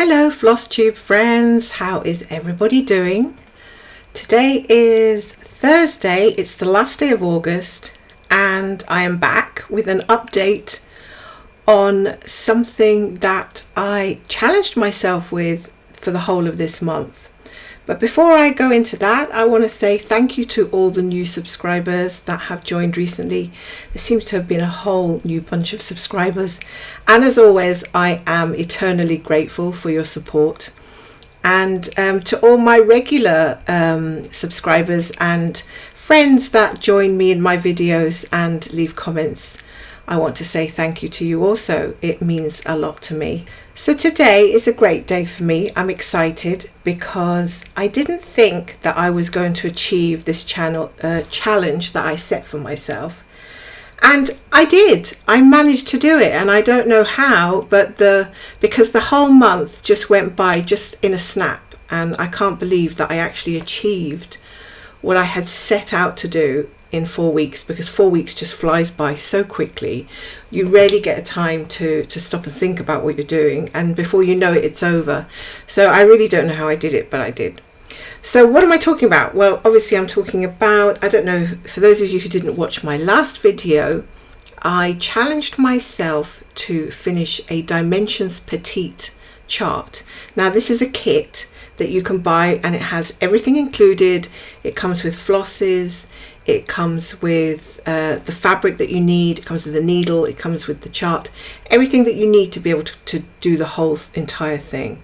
Hello Floss Tube friends, how is everybody doing? Today is Thursday, it's the last day of August, and I am back with an update on something that I challenged myself with for the whole of this month. But before I go into that, I want to say thank you to all the new subscribers that have joined recently. There seems to have been a whole new bunch of subscribers. And as always, I am eternally grateful for your support. And to all my regular subscribers and friends that join me in my videos and leave comments, I want to say thank you to you also. It means a lot to me. So today is a great day for me. I'm excited because I didn't think that I was going to achieve this challenge that I set for myself. And I did. I managed to do it, and I don't know how, but because the whole month just went by just in a snap, and I can't believe that I actually achieved what I had set out to do in 4 weeks, because 4 weeks just flies by so quickly. You rarely get a time to stop and think about what you're doing, and before you know it, it's over. So I really don't know how I did it, but I did. So what am I talking about? Well, obviously I'm talking about, I don't know, for those of you who didn't watch my last video, I challenged myself to finish a Dimensions Petite chart. Now this is a kit that you can buy, and it has everything included. It comes with flosses, it comes with the fabric that you need, it comes with a needle, it comes with the chart, everything that you need to be able to do the whole entire thing.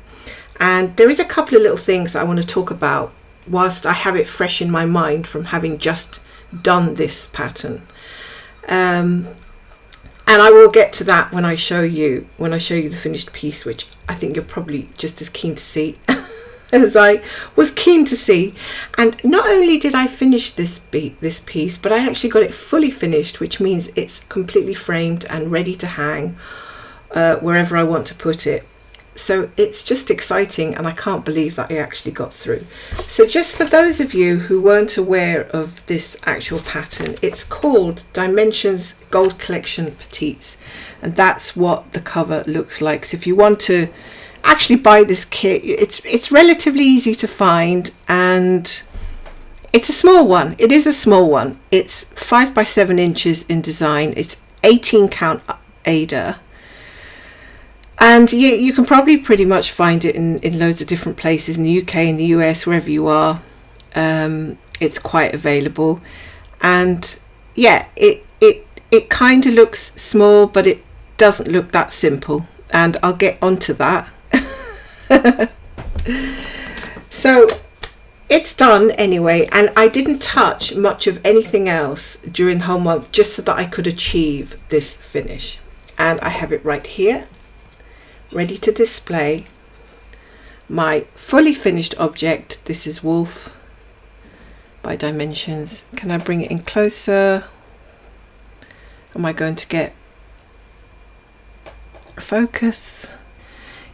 And there is a couple of little things that I want to talk about whilst I have it fresh in my mind from having just done this pattern. And I will get to that when I show you the finished piece, which I think you're probably just as keen to see as I was keen to see. And not only did I finish this piece, but I actually got it fully finished, which means it's completely framed and ready to hang wherever I want to put it. So it's just exciting, and I can't believe that I actually got through. So just for those of you who weren't aware of this actual pattern, it's called Dimensions Gold Collection Petites, and that's what the cover looks like. So if you want to actually buy this kit, it's relatively easy to find, and it's a small one. It is a small one. It's 5 by 7 inches in design. It's 18 count Ada, and you can probably pretty much find it in loads of different places in the UK, in the US, wherever you are. It's quite available, and yeah, it kind of looks small, but it doesn't look that simple, and I'll get onto that. So it's done anyway, and I didn't touch much of anything else during the whole month, just so that I could achieve this finish. And I have it right here, ready to display my fully finished object. This is Wolf by Dimensions. Can I bring it in closer? Am I going to get focus?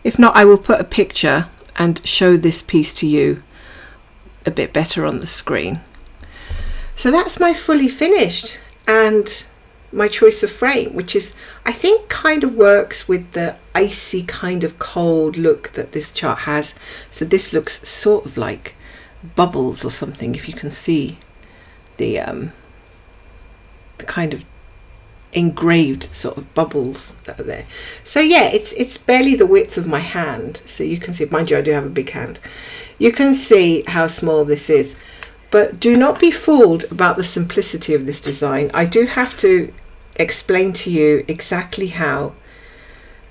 If not, I will put a picture and show this piece to you a bit better on the screen. So that's my fully finished, and my choice of frame, which is, I think, kind of works with the icy kind of cold look that this chart has. So this looks sort of like bubbles or something, if you can see the kind of engraved sort of bubbles that are there. So yeah, it's barely the width of my hand, so you can see, mind you, I do have a big hand. You can see how small this is, but do not be fooled about the simplicity of this design. I do have to explain to you exactly how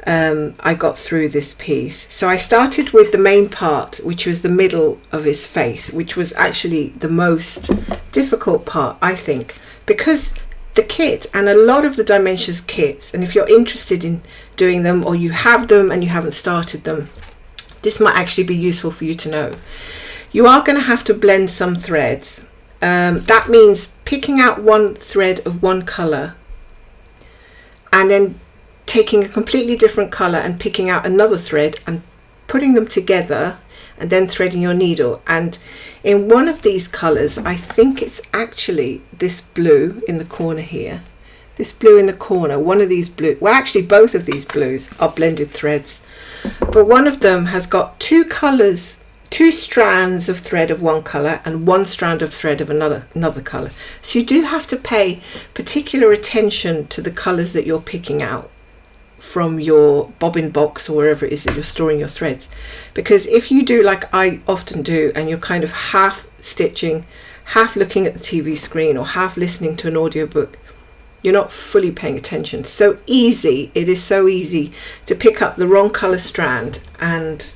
I got through this piece. So I started with the main part, which was the middle of his face, which was actually the most difficult part, I think, because the kit, and a lot of the Dimensions kits, and if you're interested in doing them, or you have them and you haven't started them, this might actually be useful for you to know. You are going to have to blend some threads. That means picking out one thread of one color, and then taking a completely different color and picking out another thread and putting them together, and then threading your needle. And in one of these colors, I think it's actually this blue in the corner here, this blue in the corner, one of these blue, well actually both of these blues are blended threads, but one of them has got two colours, two strands of thread of one colour and one strand of thread of another colour. So you do have to pay particular attention to the colours that you're picking out from your bobbin box or wherever it is that you're storing your threads, because if you do like I often do and you're kind of half stitching, half looking at the TV screen or half listening to an audiobook, you're not fully paying attention. So easy, it is so easy to pick up the wrong colour strand, and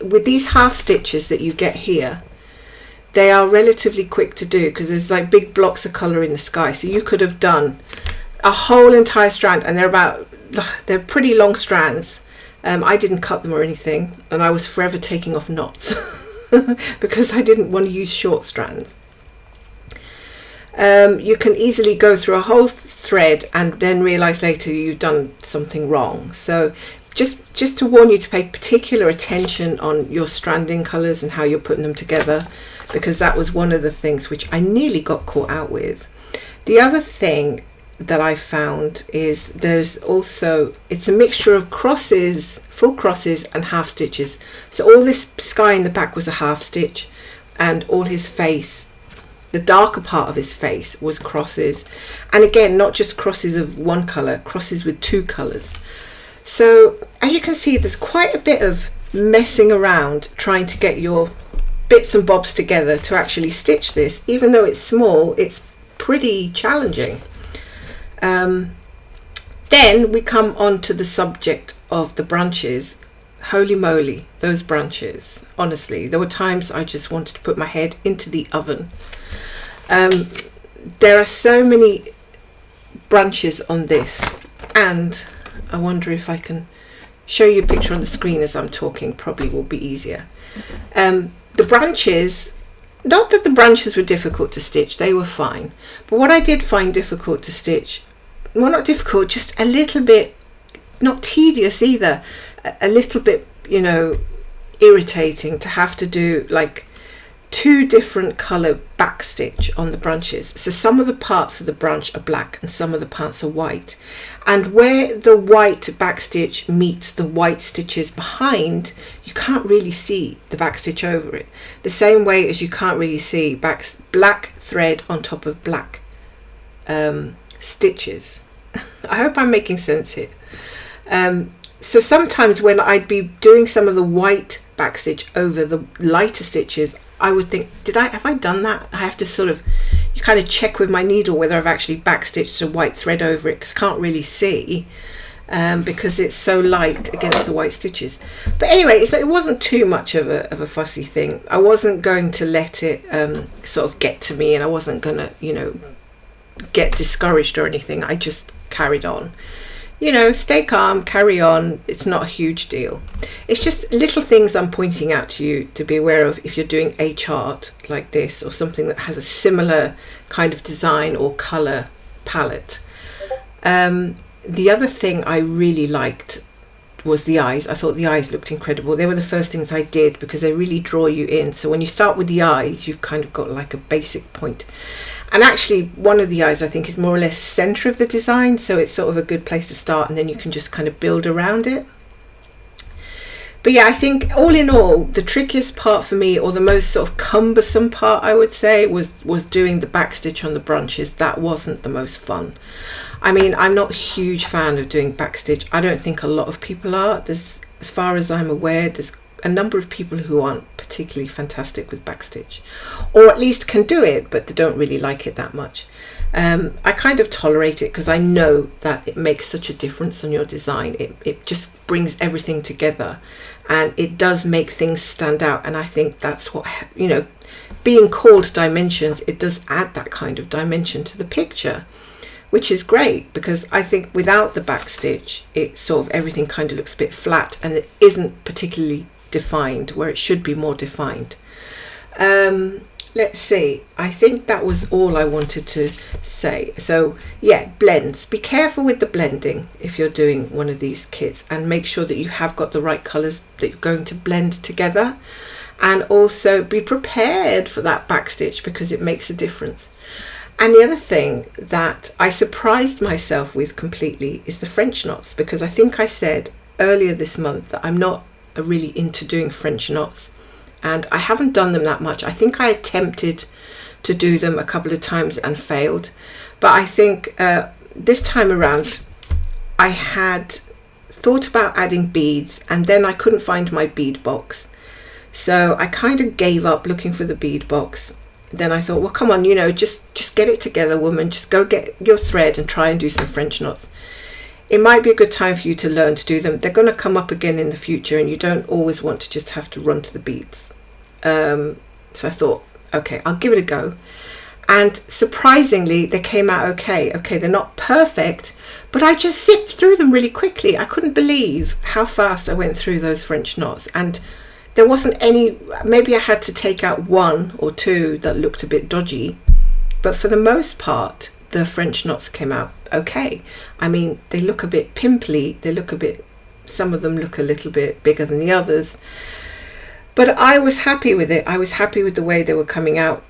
with these half stitches that you get here, they are relatively quick to do because there's like big blocks of colour in the sky. So you could have done a whole entire strand, and they're pretty long strands. I didn't cut them or anything, and I was forever taking off knots because I didn't want to use short strands. You can easily go through a whole thread and then realize later you've done something wrong. So just to warn you to pay particular attention on your stranding colors and how you're putting them together, because that was one of the things which I nearly got caught out with. The other thing that I found is there's also, it's a mixture of crosses, full crosses and half stitches. So all this sky in the back was a half stitch, and all his face, the darker part of his face, was crosses. And again, not just crosses of one colour, crosses with two colours. So as you can see, there's quite a bit of messing around trying to get your bits and bobs together to actually stitch this. Even though it's small, it's pretty challenging. Then we come on to the subject of the branches. Holy moly, those branches. Honestly, there were times I just wanted to put my head into the oven. There are so many branches on this, and I wonder if I can show you a picture on the screen as I'm talking. Probably will be easier. The branches, not that the branches were difficult to stitch, they were fine, but what I did find difficult to stitch, well, not difficult, just a little bit, not tedious either, a little bit, you know, irritating to have to do like two different colour back stitch on the branches. So some of the parts of the branch are black and some of the parts are white, and where the white back stitch meets the white stitches behind, you can't really see the back stitch over it, the same way as you can't really see black thread on top of black stitches. I hope I'm making sense here. So sometimes when I'd be doing some of the white back stitch over the lighter stitches, I would think, have I done that? I have to sort of, you kind of check with my needle whether I've actually back stitched a white thread over it, because I can't really see because it's so light against the white stitches. But anyway, it wasn't too much of a fussy thing. I wasn't going to let it sort of get to me, and I wasn't going to, you know, get discouraged or anything. I just carried on. You know, stay calm, carry on. It's not a huge deal. It's just little things I'm pointing out to you to be aware of if you're doing a chart like this, or something that has a similar kind of design or colour palette. The other thing I really liked was the eyes. I thought the eyes looked incredible. They were the first things I did because they really draw you in. So when you start with the eyes, you've kind of got like a basic point. And actually one of the eyes I think is more or less centre of the design, so it's sort of a good place to start, and then you can just kind of build around it. But yeah, I think all in all, the trickiest part for me, or the most sort of cumbersome part I would say, was doing the back stitch on the branches. That wasn't the most fun. I mean, I'm not a huge fan of doing back stitch. I don't think a lot of people are. There's, as far as I'm aware, there's a number of people who aren't particularly fantastic with backstitch, or at least can do it but they don't really like it that much. I kind of tolerate it because I know that it makes such a difference on your design. It just brings everything together, and it does make things stand out, and I think that's what, you know, being called dimensions, it does add that kind of dimension to the picture, which is great, because I think without the backstitch, it sort of, everything kind of looks a bit flat and it isn't particularly defined where it should be more defined. Let's see, I think that was all I wanted to say. So yeah, blends. Be careful with the blending if you're doing one of these kits, and make sure that you have got the right colours that you're going to blend together, and also be prepared for that backstitch because it makes a difference. And the other thing that I surprised myself with completely is the French knots, because I think I said earlier this month that I'm not really into doing French knots, and I haven't done them that much. I think I attempted to do them a couple of times and failed, but I think this time around I had thought about adding beads, and then I couldn't find my bead box, so I kind of gave up looking for the bead box. Then I thought, well, come on, just get it together, woman. Just go get your thread and try and do some French knots. It might be a good time for you to learn to do them. They're going to come up again in the future, and you don't always want to just have to run to the beads. So I thought, okay, I'll give it a go. And surprisingly, they came out okay. Okay, they're not perfect, but I just zipped through them really quickly. I couldn't believe how fast I went through those French knots. And there wasn't any, maybe I had to take out one or two that looked a bit dodgy, but for the most part, the French knots came out okay. I mean, they look a bit pimply, some of them look a little bit bigger than the others, but I was happy with it. I was happy with the way they were coming out.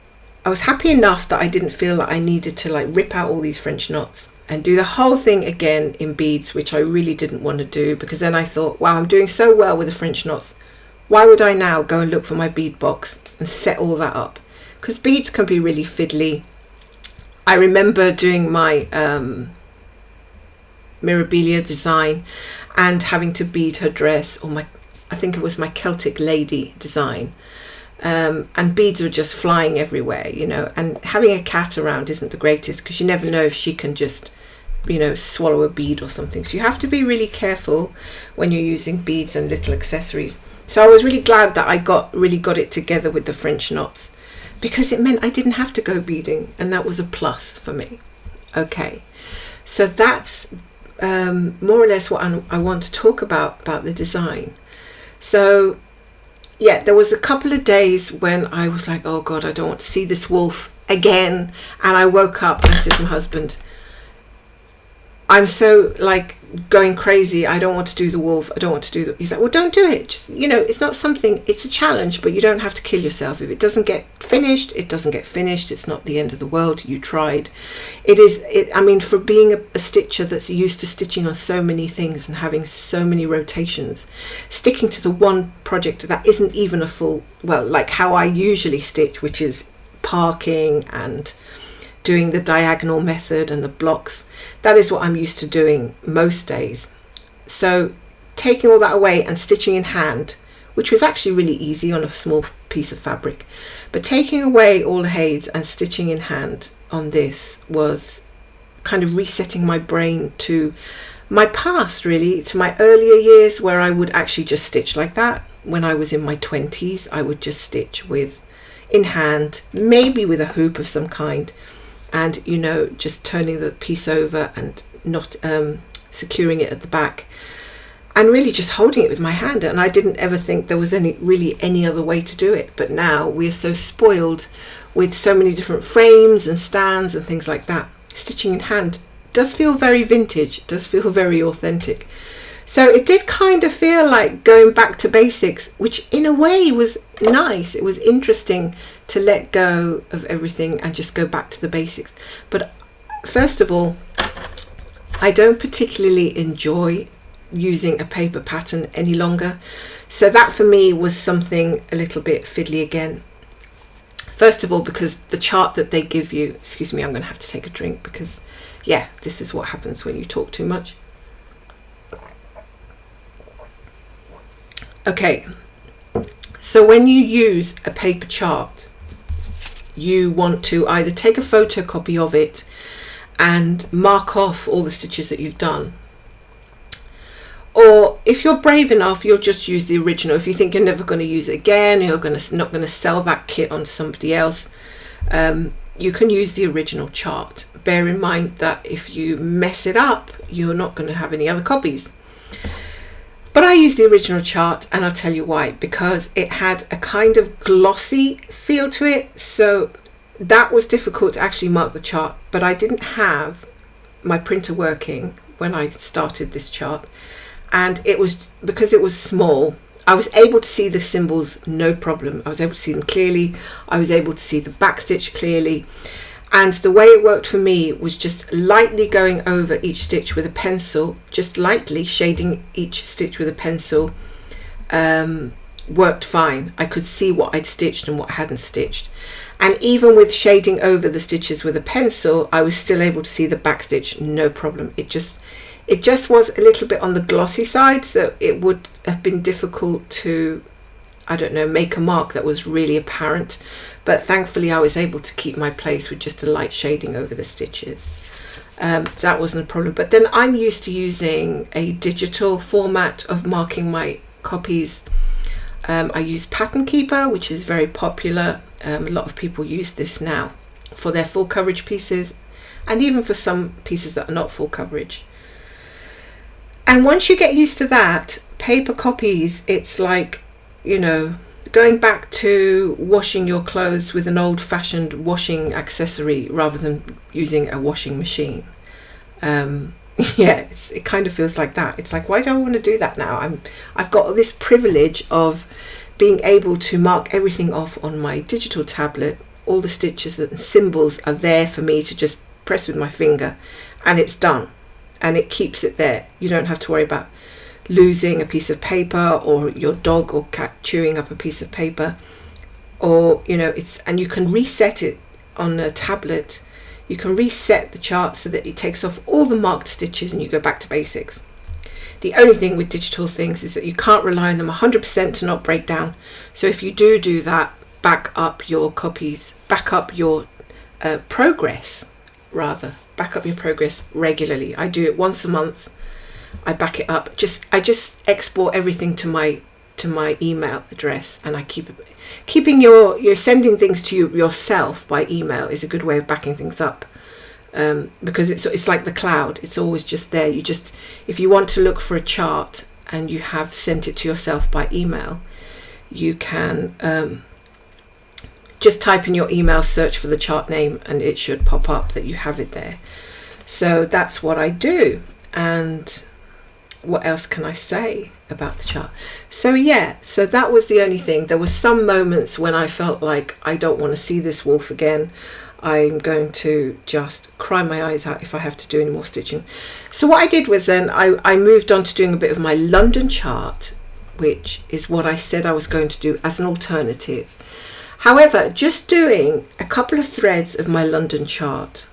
I was happy enough that I didn't feel like I needed to like rip out all these French knots and do the whole thing again in beads, which I really didn't want to do, because then I thought, wow, I'm doing so well with the French knots. Why would I now go and look for my bead box and set all that up? Because beads can be really fiddly. I remember doing my Mirabilia design and having to bead her dress, or I think it was my Celtic lady design. And beads were just flying everywhere, and having a cat around isn't the greatest, because you never know if she can just, swallow a bead or something. So you have to be really careful when you're using beads and little accessories. So I was really glad that I got it together with the French knots, because it meant I didn't have to go beading, and that was a plus for me. Okay, so that's more or less what I want to talk about the design. So yeah, there was a couple of days when I was like, oh God, I don't want to see this wolf again. And I woke up and I said to my husband, I'm so like going crazy. I don't want to do the wolf. I don't want to do He's like, well, don't do it. Just, it's not something, it's a challenge, but you don't have to kill yourself. If it doesn't get finished, it doesn't get finished. It's not the end of the world. You tried. I mean, for being a stitcher that's used to stitching on so many things and having so many rotations, sticking to the one project that isn't even a full, well, like how I usually stitch, which is parking and doing the diagonal method and the blocks. That is what I'm used to doing most days. So taking all that away and stitching in hand, which was actually really easy on a small piece of fabric, but taking away all the heids and stitching in hand on this was kind of resetting my brain to my past, really, to my earlier years, where I would actually just stitch like that. When I was in my 20s, I would just stitch in hand, maybe with a hoop of some kind, and just turning the piece over and not securing it at the back, and really just holding it with my hand. And I didn't ever think there was any other way to do it. But now we are so spoiled with so many different frames and stands and things like that. Stitching in hand does feel very vintage, does feel very authentic. So it did kind of feel like going back to basics, which in a way was nice. It was interesting to let go of everything and just go back to the basics. But first of all, I don't particularly enjoy using a paper pattern any longer. So that for me was something a little bit fiddly again. First of all, because the chart that they give you, excuse me, I'm going to have to take a drink, because yeah, this is what happens when you talk too much. Okay, so when you use a paper chart, you want to either take a photocopy of it and mark off all the stitches that you've done, or if you're brave enough, you'll just use the original. If you think you're never going to use it again, you're not going to sell that kit on to somebody else, you can use the original chart. Bear in mind that if you mess it up, you're not going to have any other copies. But I used the original chart, and I'll tell you why. Because it had a kind of glossy feel to it, so that was difficult to actually mark the chart. But I didn't have my printer working when I started this chart, and it was because it was small. I was able to see the symbols, no problem. I was able to see them clearly. I was able to see the backstitch clearly. And the way it worked for me was just lightly going over each stitch with a pencil, just lightly shading each stitch with a pencil, worked fine. I could see what I'd stitched and what I hadn't stitched. And even with shading over the stitches with a pencil, I was still able to see the back stitch, no problem. It just was a little bit on the glossy side, so it would have been difficult to, I don't know, make a mark that was really apparent. But thankfully I was able to keep my place with just a light shading over the stitches. That wasn't a problem. But then I'm used to using a digital format of marking my copies. I use Pattern Keeper, which is very popular. A lot of people use this now for their full coverage pieces, and even for some pieces that are not full coverage. And once you get used to that, paper copies, it's like, you know, going back to washing your clothes with an old-fashioned washing accessory rather than using a washing machine. Yeah, it kind of feels like that. It's like, why do I want to do that now? I've got this privilege of being able to mark everything off on my digital tablet. All the stitches and symbols are there for me to just press with my finger, and it's done, and it keeps it there. You don't have to worry about losing a piece of paper, or your dog or cat chewing up a piece of paper, or, you know, and you can reset it on a tablet. You can reset the chart so that it takes off all the marked stitches and you go back to basics. The only thing with digital things is that you can't rely on them 100% to not break down. So if you do that, back up your copies, back up your progress regularly. I do it once a month. I back it up. I just export everything to my email address, and I keeping your sending things to yourself by email is a good way of backing things up, because it's like the cloud. It's always just there. If you want to look for a chart and you have sent it to yourself by email, you can just type in your email, search for the chart name, and it should pop up that you have it there. So that's what I do. And what else can I say about the chart? So yeah, so that was the only thing. There were some moments when I felt like I don't want to see this wolf again. I'm going to just cry my eyes out if I have to do any more stitching. So what I did was then I moved on to doing a bit of my London chart, which is what I said I was going to do as an alternative. However, just doing a couple of threads of my London chart,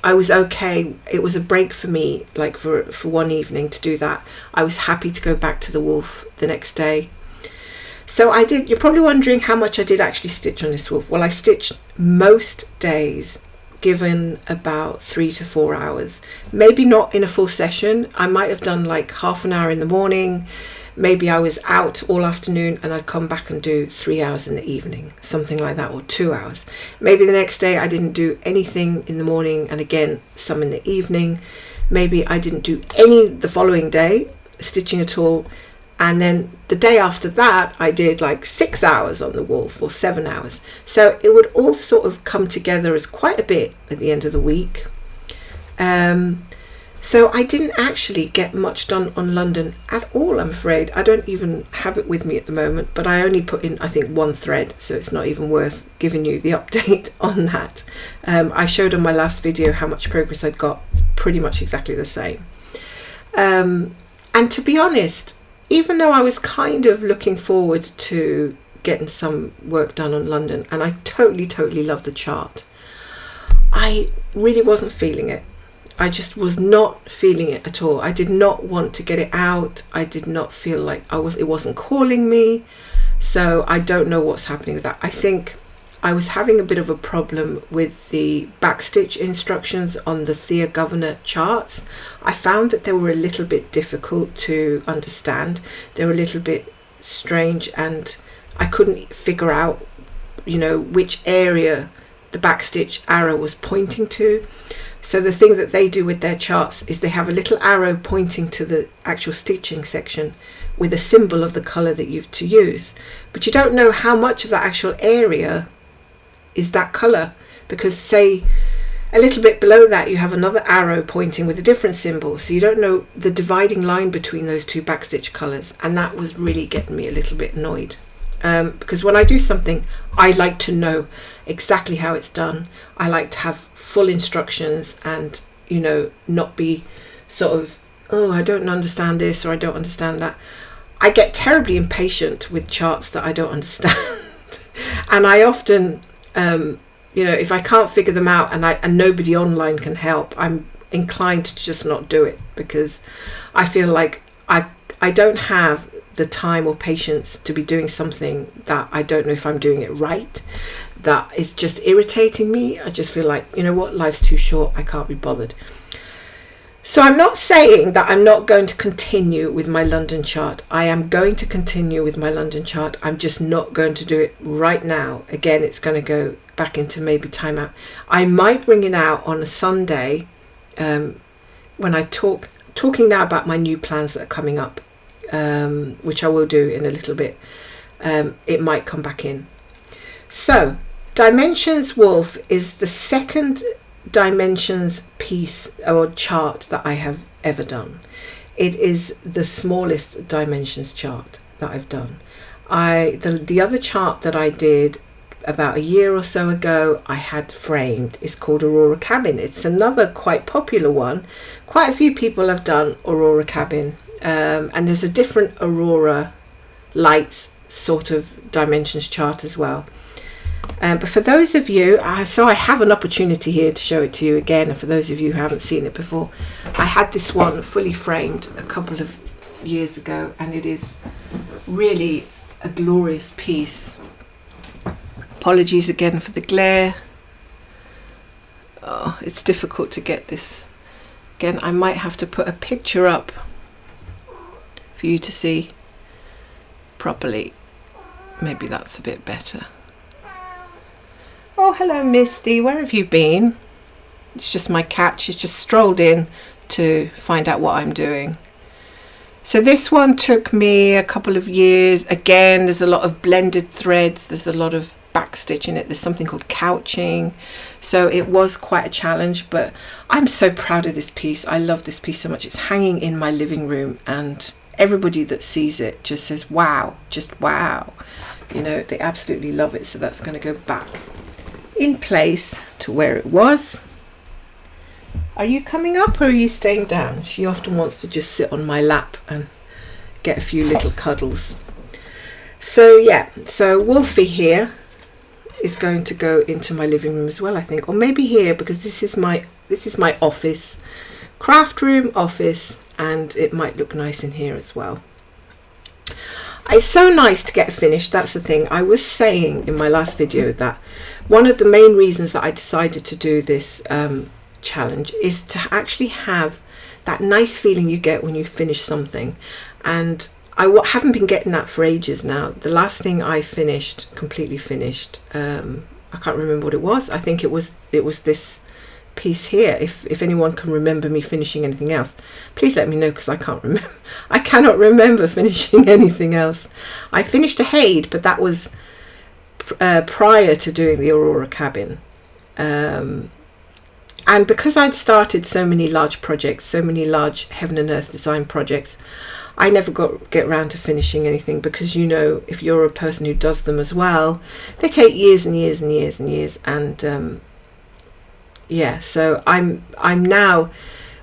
I was okay. It was a break for me, like for one evening to do that. I was happy to go back to the wolf the next day. So I did. You're probably wondering how much I did actually stitch on this wolf. Well, I stitched most days, given about 3 to 4 hours. Maybe not in a full session. I might have done like half an hour in the morning. Maybe I was out all afternoon and I'd come back and do 3 hours in the evening, something like that, or 2 hours. Maybe the next day I didn't do anything in the morning, and again some in the evening. Maybe I didn't do any the following day, stitching at all, and then the day after that I did like 6 hours on the wolf, or 7 hours. So it would all sort of come together as quite a bit at the end of the week. So I didn't actually get much done on London at all, I'm afraid. I don't even have it with me at the moment, but I only put in, I think, one thread, so it's not even worth giving you the update on that. I showed on my last video how much progress I'd got. It's pretty much exactly the same. And to be honest, even though I was kind of looking forward to getting some work done on London, and I totally love the chart, I really wasn't feeling it. I just was not feeling it at all. I did not want to get it out. I did not feel like it wasn't calling me. So I don't know what's happening with that. I think I was having a bit of a problem with the backstitch instructions on the Thea Governor charts. I found that they were a little bit difficult to understand. They were a little bit strange, and I couldn't figure out, you know, which area the backstitch arrow was pointing to. So the thing that they do with their charts is they have a little arrow pointing to the actual stitching section with a symbol of the colour that you've to use. But you don't know how much of that actual area is that colour, because say a little bit below that you have another arrow pointing with a different symbol. So you don't know the dividing line between those two backstitch colours, and that was really getting me a little bit annoyed. because when I do something, I like to know exactly how it's done. I like to have full instructions and, you know, not be sort of, oh, I don't understand this or I don't understand that. I get terribly impatient with charts that I don't understand. And I often, you know, if I can't figure them out and nobody online can help, I'm inclined to just not do it, because I feel like I don't have the time or patience to be doing something that I don't know if I'm doing it right, that is just irritating me. I just feel like, you know what, life's too short, I can't be bothered. So I'm not saying that I'm not going to continue with my London chart. I am going to continue with my London chart. I'm just not going to do it right now. Again, it's going to go back into maybe timeout. I might bring it out on a Sunday when I talking now about my new plans that are coming up, which I will do in a little bit. It might come back in. So Dimensions Wolf is the second dimensions piece or chart that I have ever done. It is the smallest dimensions chart that I've done. The other chart that I did about a year or so ago, I had framed, is called Aurora Cabin. It's another quite popular one. Quite a few people have done Aurora Cabin, and there's a different Aurora lights sort of dimensions chart as well. But for those of you, so I have an opportunity here to show it to you again, and for those of you who haven't seen it before, I had this one fully framed a couple of years ago, and it is really a glorious piece. Apologies again for the glare. Oh, it's difficult to get this. Again, I might have to put a picture up for you to see properly. Maybe that's a bit better. Oh, hello, Misty. Where have you been? It's just my cat. She's just strolled in to find out what I'm doing. So this one took me a couple of years. Again, there's a lot of blended threads. There's a lot of backstitch in it. There's something called couching. So it was quite a challenge, but I'm so proud of this piece. I love this piece so much. It's hanging in my living room, and everybody that sees it just says, wow, just wow. You know, they absolutely love it. So that's going to go back in place to where it was. Are you coming up or are you staying down? She often wants to just sit on my lap and get a few little cuddles. So yeah, so Wolfie here is going to go into my living room as well, I think, or maybe here, because this is my office, craft room, office, and it might look nice in here as well. It's so nice to get finished. That's the thing. I was saying in my last video that one of the main reasons that I decided to do this challenge is to actually have that nice feeling you get when you finish something, and I haven't been getting that for ages now. The last thing I finished, completely finished, I can't remember what it was. I think it was this piece here. If anyone can remember me finishing anything else, please let me know, because I can't remember. I cannot remember finishing anything else. I finished a Haid, but that was prior to doing the Aurora Cabin. And because I'd started so many large projects, so many large Heaven and Earth design projects, I never get around to finishing anything, because, you know, if you're a person who does them as well, they take years and years and years and years. And yeah, so I'm now,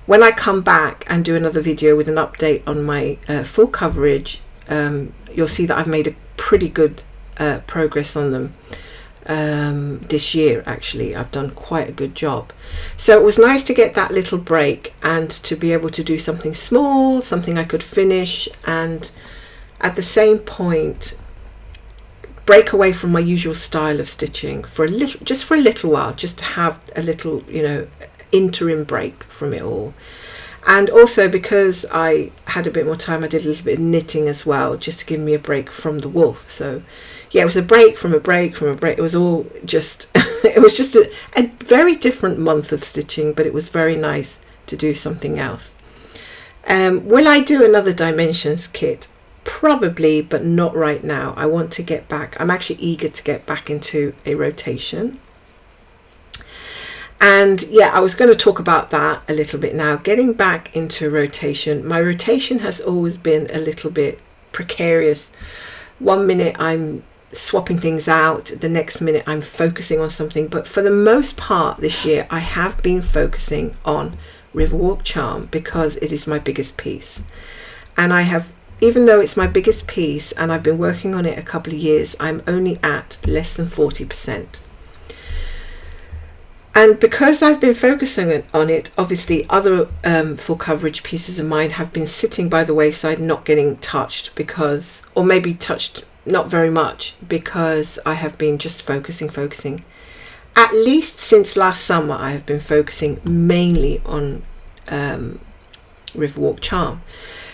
when I come back and do another video with an update on my full coverage, you'll see that I've made a pretty good progress on them. This year, actually, I've done quite a good job. So it was nice to get that little break and to be able to do something small, something I could finish, and at the same point break away from my usual style of stitching for a little while, just to have a little, you know, interim break from it all. And also because I had a bit more time, I did a little bit of knitting as well, just to give me a break from the wolf. So yeah, it was a break from a break from a break. It was all just it was just a very different month of stitching, but it was very nice to do something else. Will I do another dimensions kit? Probably, but not right now. I want to get back. I'm actually eager to get back into a rotation. And yeah, I was going to talk about that a little bit now. Getting back into rotation. My rotation has always been a little bit precarious. One minute I'm swapping things out, the next minute I'm focusing on something. But for the most part this year, I have been focusing on Riverwalk Charm because it is my biggest piece. And I have, even though it's my biggest piece and I've been working on it a couple of years, I'm only at less than 40%. And because I've been focusing on it, obviously other full coverage pieces of mine have been sitting by the wayside, not getting touched because, or maybe touched not very much, because I have been just focusing. At least since last summer, I have been focusing mainly on Riverwalk Charm.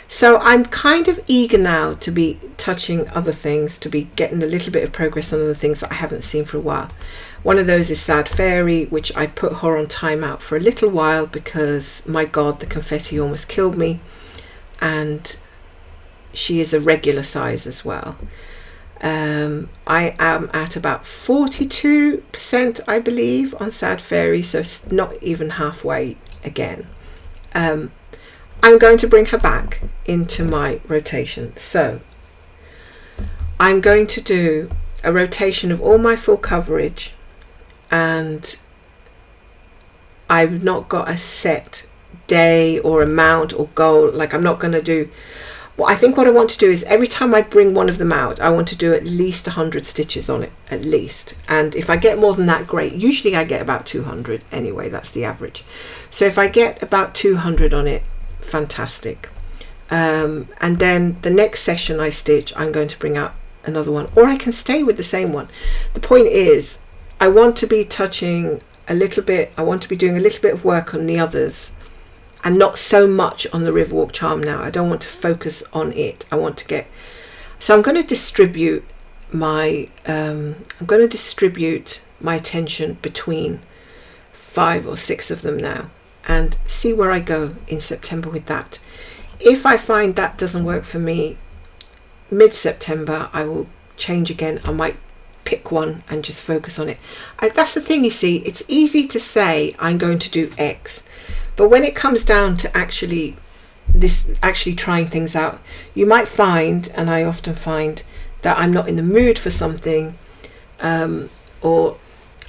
So I'm kind of eager now to be touching other things, to be getting a little bit of progress on other things that I haven't seen for a while. One of those is Sad Fairy, which I put her on timeout for a little while because, my God, the confetti almost killed me. And she is a regular size as well. I am at about 42%, I believe, on Sad Fairy, so it's not even halfway again. I'm going to bring her back into my rotation. So I'm going to do a rotation of all my full coverage, and I've not got a set day or amount or goal. Like, I'm not going to do, well, I think what I want to do is every time I bring one of them out, I want to do at least 100 stitches on it, at least. And if I get more than that, great. Usually I get about 200 anyway, that's the average. So if I get about 200 on it, fantastic. And then the next session I stitch, I'm going to bring out another one, or I can stay with the same one. The point is, I want to be touching a little bit, I want to be doing a little bit of work on the others and not so much on the Riverwalk Charm now. I don't want to focus on it. I want to get, so I'm going to distribute my attention between 5 or 6 of them now and see where I go in September with that. If I find that doesn't work for me, mid-September I will change again. I might pick one and just focus on it. That's the thing, you see, it's easy to say I'm going to do X, but when it comes down to actually trying things out, you might find, and I often find, that I'm not in the mood for something, or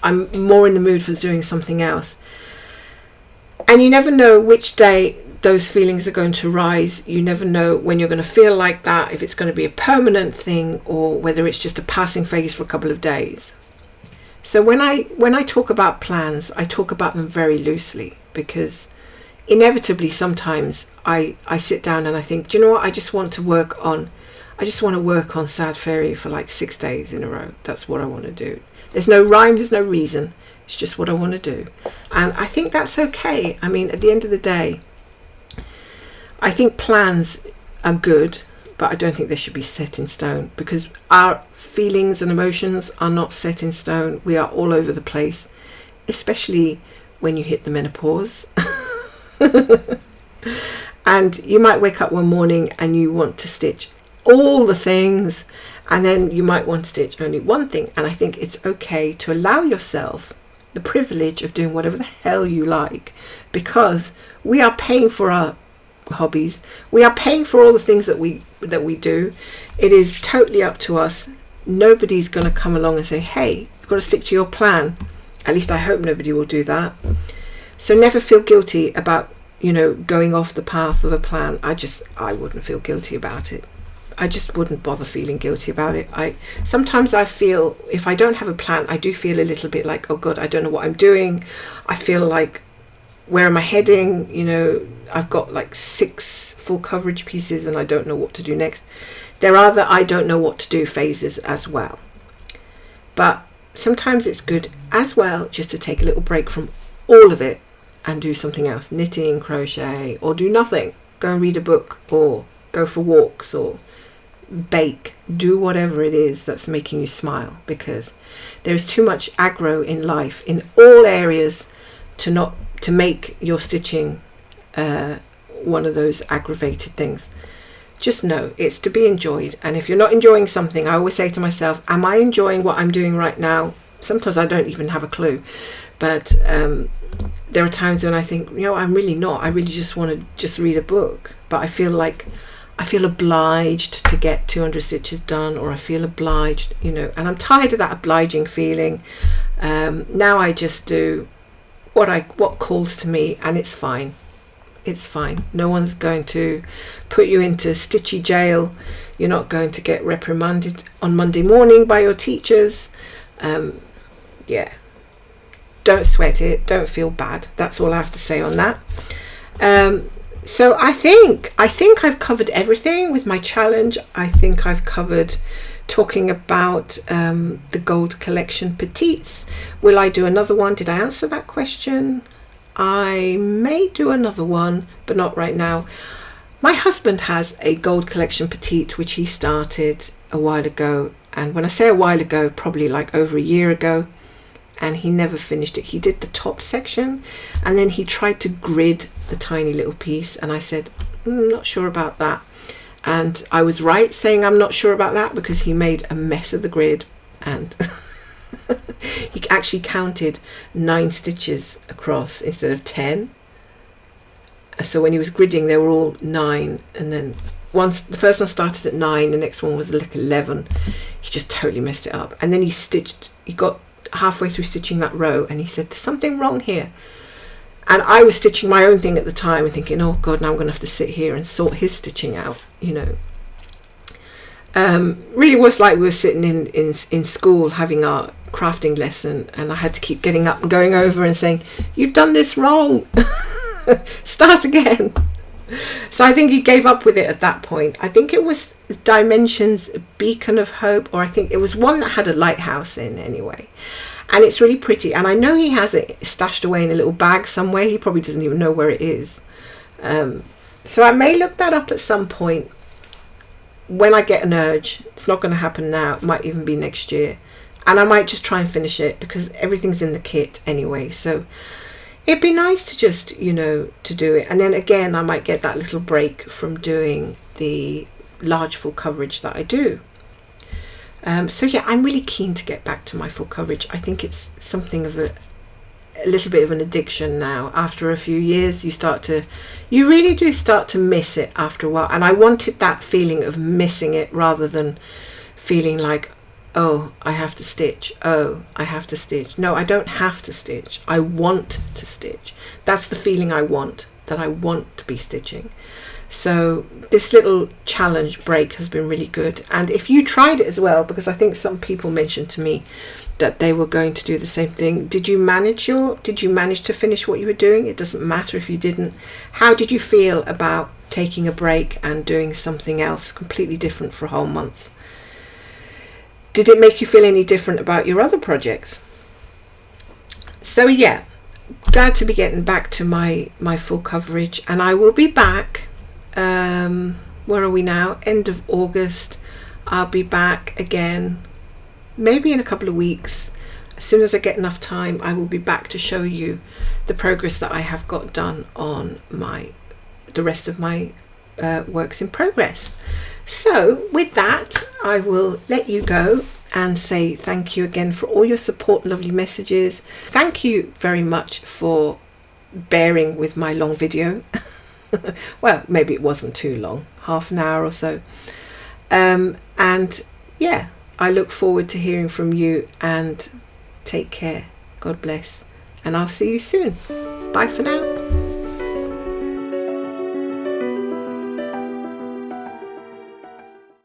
I'm more in the mood for doing something else. And you never know which day those feelings are going to rise. You never know when you're going to feel like that, if it's going to be a permanent thing or whether it's just a passing phase for a couple of days. So when I talk about plans, I talk about them very loosely, because inevitably sometimes I sit down and I think, do you know what, I just want to work on Sad Fairy for like 6 days in a row. That's what I want to do. There's no rhyme, there's no reason. It's just what I want to do. And I think that's okay. I mean, at the end of the day, I think plans are good, but I don't think they should be set in stone, because our feelings and emotions are not set in stone. We are all over the place, especially when you hit the menopause. And you might wake up one morning and you want to stitch all the things, and then you might want to stitch only one thing. And I think it's okay to allow yourself the privilege of doing whatever the hell you like, because we are paying for our hobbies, we are paying for all the things that we do. It is totally up to us. Nobody's going to come along and say, hey, you've got to stick to your plan. At least I hope nobody will do that. So never feel guilty about, going off the path of a plan. I wouldn't feel guilty about it. I just wouldn't bother feeling guilty about it. Sometimes I feel, if I don't have a plan, I do feel a little bit like, oh God, I don't know what I'm doing. I feel like, where am I heading? I've got like 6 full coverage pieces and I don't know what to do next. There are the I don't know what to do phases as well. But sometimes it's good as well just to take a little break from all of it and do something else. Knitting, crochet, or do nothing. Go and read a book, or go for walks, or bake. Do whatever it is that's making you smile, because there is too much aggro in life in all areas to make your stitching one of those aggravated things. Just know it's to be enjoyed. And if you're not enjoying something, I always say to myself, am I enjoying what I'm doing right now? Sometimes I don't even have a clue, but there are times when I think, I'm really not. I really just want to just read a book, but I feel like I feel obliged to get 200 stitches done, or I feel obliged, you know, and I'm tired of that obliging feeling. Now I just do what calls to me, and it's fine. It's fine. No one's going to put you into stitchy jail. You're not going to get reprimanded on Monday morning by your teachers. Yeah, don't sweat it. Don't feel bad. That's all I have to say on that. So I think I've covered everything with my challenge. I think I've covered talking about the gold collection petites. Will I do another one? Did I answer that question? I may do another one, but not right now. My husband has a gold collection petite, which he started a while ago. And when I say a while ago, probably like over a year ago. And he never finished it. He did the top section, and then he tried to grid the tiny little piece. And I said, not sure about that. And I was right saying I'm not sure about that, because he made a mess of the grid, and he actually counted 9 stitches across instead of 10. So when he was gridding, they were all 9, and then once the first one started at 9, the next one was like 11. He just totally messed it up. And then he got halfway through stitching that row, and he said, there's something wrong here. And I was stitching my own thing at the time and thinking, oh god, now I'm gonna have to sit here and sort his stitching out, you know. Really was like we were sitting in school having our crafting lesson, and I had to keep getting up and going over and saying, you've done this wrong. Start again. So I think he gave up with it at that point. I think it was Dimensions Beacon of Hope, or I think it was one that had a lighthouse in anyway. And it's really pretty. And I know he has it stashed away in a little bag somewhere. He probably doesn't even know where it is. So I may look that up at some point when I get an urge. It's not going to happen now. It might even be next year. And I might just try and finish it, because everything's in the kit anyway. So it'd be nice to just, you know, to do it. And then again, I might get that little break from doing the large full coverage that I do. So yeah, I'm really keen to get back to my full coverage. I think it's something of a little bit of an addiction now. After a few years, you really do start to miss it after a while. And I wanted that feeling of missing it, rather than feeling like, oh, I have to stitch. Oh, I have to stitch. No, I don't have to stitch. I want to stitch. That's the feeling I want, that I want to be stitching. So this little challenge break has been really good. And if you tried it as well, because I think some people mentioned to me that they were going to do the same thing. Did you manage to finish what you were doing? It doesn't matter if you didn't. How did you feel about taking a break and doing something else completely different for a whole month? Did it make you feel any different about your other projects? So yeah, glad to be getting back to my full coverage, and I will be back. Where are we now? End of August. I'll be back again, maybe in a couple of weeks. As soon as I get enough time, I will be back to show you the progress that I have got done on the rest of my works in progress. So with that, I will let you go and say thank you again for all your support, lovely messages. Thank you very much for bearing with my long video. Well, maybe it wasn't too long, half an hour or so. And yeah, I look forward to hearing from you, and take care. God bless. And I'll see you soon. Bye for now.